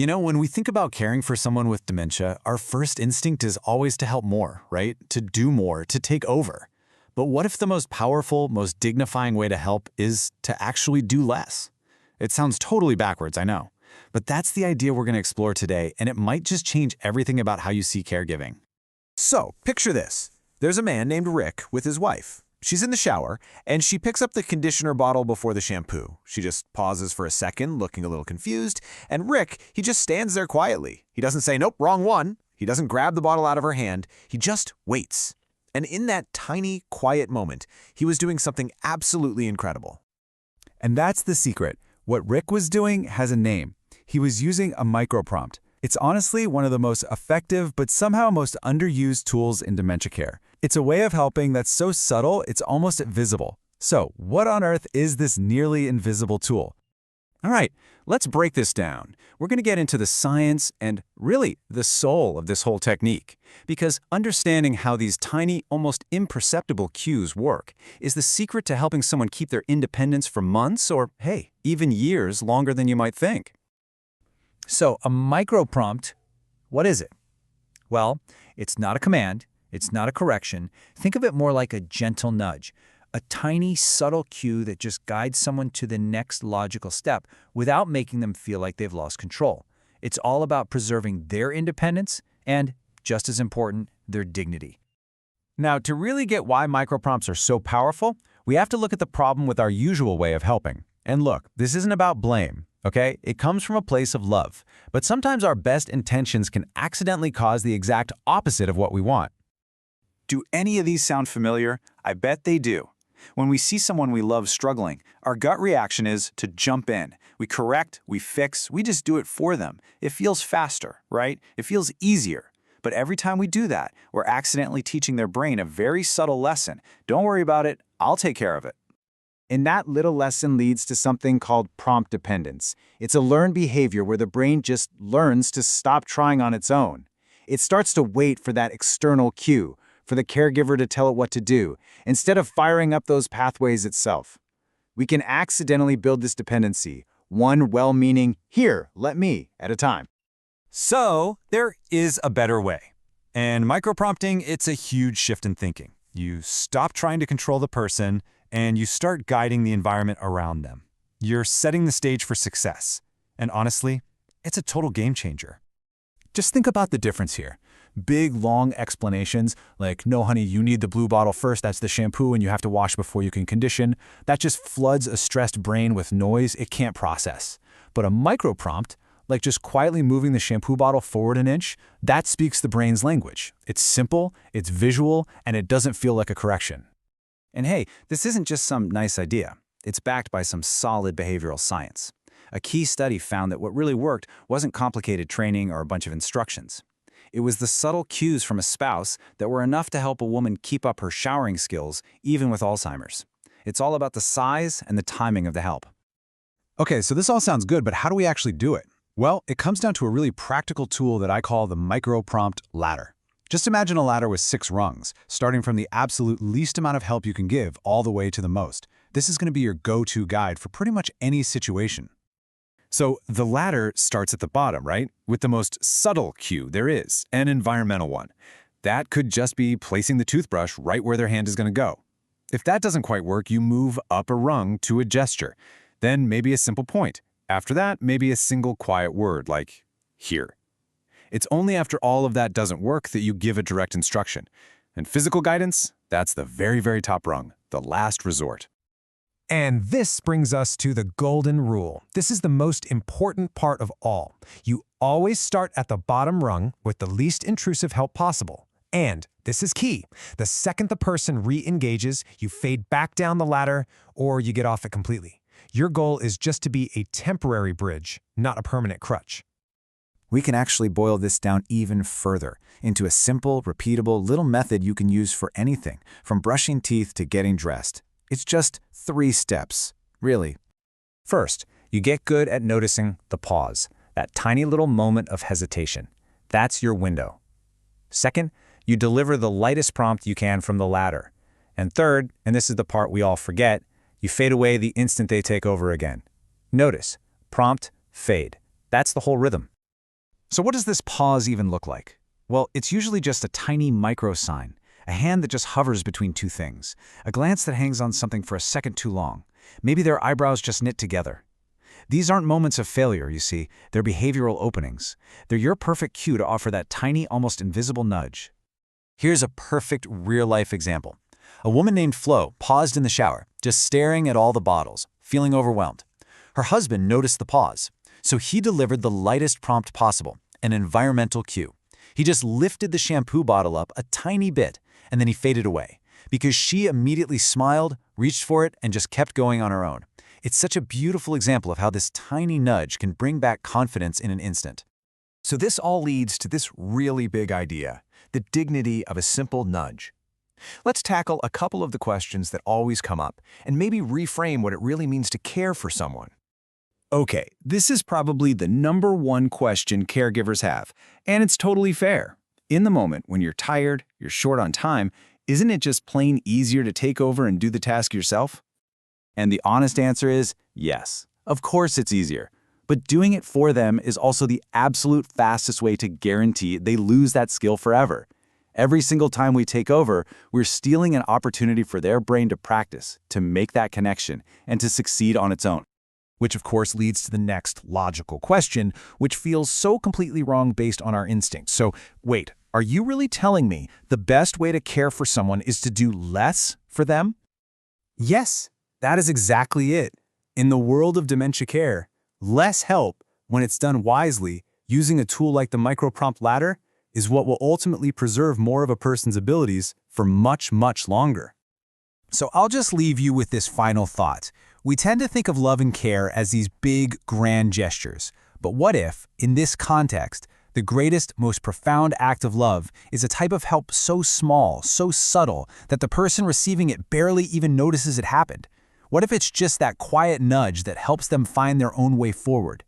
You know, when we think about caring for someone with dementia, our first instinct is always to help more, right? To do more, to take over. But what if the most powerful, most dignifying way to help is to actually do less? It sounds totally backwards, I know. But that's the idea we're going to explore today, and it might just change everything about how you see caregiving. So, picture this. There's a man named Rick with his wife. She's in the shower, and she picks up the conditioner bottle before the shampoo. She just pauses for a second, looking a little confused, and Rick, he just stands there quietly. He doesn't say, "Nope, wrong one." He doesn't grab the bottle out of her hand. He just waits. And in that tiny, quiet moment, he was doing something absolutely incredible. And that's the secret. What Rick was doing has a name. He was using a microprompt. It's honestly one of the most effective but somehow most underused tools in dementia care. It's a way of helping that's so subtle it's almost invisible. So, what on earth is this nearly invisible tool? All right, let's break this down. We're going to get into the science and really the soul of this whole technique. Because understanding how these tiny, almost imperceptible cues work is the secret to helping someone keep their independence for months or, hey, even years longer than you might think. So a microprompt, what is it? Well, it's not a command, it's not a correction. Think of it more like a gentle nudge, a tiny, subtle cue that just guides someone to the next logical step without making them feel like they've lost control. It's all about preserving their independence and, just as important, their dignity. Now, to really get why microprompts are so powerful, we have to look at the problem with our usual way of helping. And look, this isn't about blame, okay? It comes from a place of love. But sometimes our best intentions can accidentally cause the exact opposite of what we want. Do any of these sound familiar? I bet they do. When we see someone we love struggling, our gut reaction is to jump in. We correct, we fix, we just do it for them. It feels faster, right? It feels easier. But every time we do that, we're accidentally teaching their brain a very subtle lesson. Don't worry about it, I'll take care of it. And that little lesson leads to something called prompt dependence. It's a learned behavior where the brain just learns to stop trying on its own. It starts to wait for that external cue, for the caregiver to tell it what to do, instead of firing up those pathways itself. We can accidentally build this dependency, one well-meaning, "here, let me," at a time. So, there is a better way. And microprompting, it's a huge shift in thinking. You stop trying to control the person, and you start guiding the environment around them. You're setting the stage for success. And honestly, it's a total game changer. Just think about the difference here. Big, long explanations like, "No, honey, you need the blue bottle first, that's the shampoo, and you have to wash before you can condition." That just floods a stressed brain with noise it can't process. But a microprompt, like just quietly moving the shampoo bottle forward an inch, that speaks the brain's language. It's simple, it's visual, and it doesn't feel like a correction. And hey, this isn't just some nice idea. It's backed by some solid behavioral science. A key study found that what really worked wasn't complicated training or a bunch of instructions. It was the subtle cues from a spouse that were enough to help a woman keep up her showering skills, even with Alzheimer's. It's all about the size and the timing of the help. Okay, so this all sounds good, but how do we actually do it? Well, it comes down to a really practical tool that I call the microprompt ladder. Just imagine a ladder with 6 rungs, starting from the absolute least amount of help you can give all the way to the most. This is going to be your go-to guide for pretty much any situation. So the ladder starts at the bottom, right? With the most subtle cue there is, an environmental one. That could just be placing the toothbrush right where their hand is going to go. If that doesn't quite work, you move up a rung to a gesture. Then maybe a simple point. After that, maybe a single quiet word like, "here." It's only after all of that doesn't work that you give a direct instruction. And physical guidance, that's the very, very top rung, the last resort. And this brings us to the golden rule. This is the most important part of all. You always start at the bottom rung with the least intrusive help possible. And this is key. The second the person re-engages, you fade back down the ladder or you get off it completely. Your goal is just to be a temporary bridge, not a permanent crutch. We can actually boil this down even further into a simple, repeatable little method you can use for anything, from brushing teeth to getting dressed. It's just 3 steps, really. First, you get good at noticing the pause, that tiny little moment of hesitation. That's your window. Second, you deliver the lightest prompt you can from the ladder. And third, and this is the part we all forget, you fade away the instant they take over again. Notice, prompt, fade. That's the whole rhythm. So what does this pause even look like? Well, it's usually just a tiny micro sign, a hand that just hovers between two things, a glance that hangs on something for a second too long. Maybe their eyebrows just knit together. These aren't moments of failure, you see. They're behavioral openings. They're your perfect cue to offer that tiny, almost invisible nudge. Here's a perfect real-life example. A woman named Flo paused in the shower, just staring at all the bottles, feeling overwhelmed. Her husband noticed the pause, so he delivered the lightest prompt possible, an environmental cue. He just lifted the shampoo bottle up a tiny bit, and then he faded away, because she immediately smiled, reached for it, and just kept going on her own. It's such a beautiful example of how this tiny nudge can bring back confidence in an instant. So this all leads to this really big idea, the dignity of a simple nudge. Let's tackle a couple of the questions that always come up and maybe reframe what it really means to care for someone. Okay, this is probably the #1 question caregivers have, and it's totally fair. In the moment, when you're tired, you're short on time, isn't it just plain easier to take over and do the task yourself? And the honest answer is yes. Of course it's easier. But doing it for them is also the absolute fastest way to guarantee they lose that skill forever. Every single time we take over, we're stealing an opportunity for their brain to practice, to make that connection, and to succeed on its own. Which of course leads to the next logical question, which feels so completely wrong based on our instincts. So wait, are you really telling me the best way to care for someone is to do less for them? Yes, that is exactly it. In the world of dementia care, less help, when it's done wisely, using a tool like the microprompt ladder, is what will ultimately preserve more of a person's abilities for much, much longer. So I'll just leave you with this final thought. We tend to think of love and care as these big, grand gestures. But what if, in this context, the greatest, most profound act of love is a type of help so small, so subtle, that the person receiving it barely even notices it happened? What if it's just that quiet nudge that helps them find their own way forward?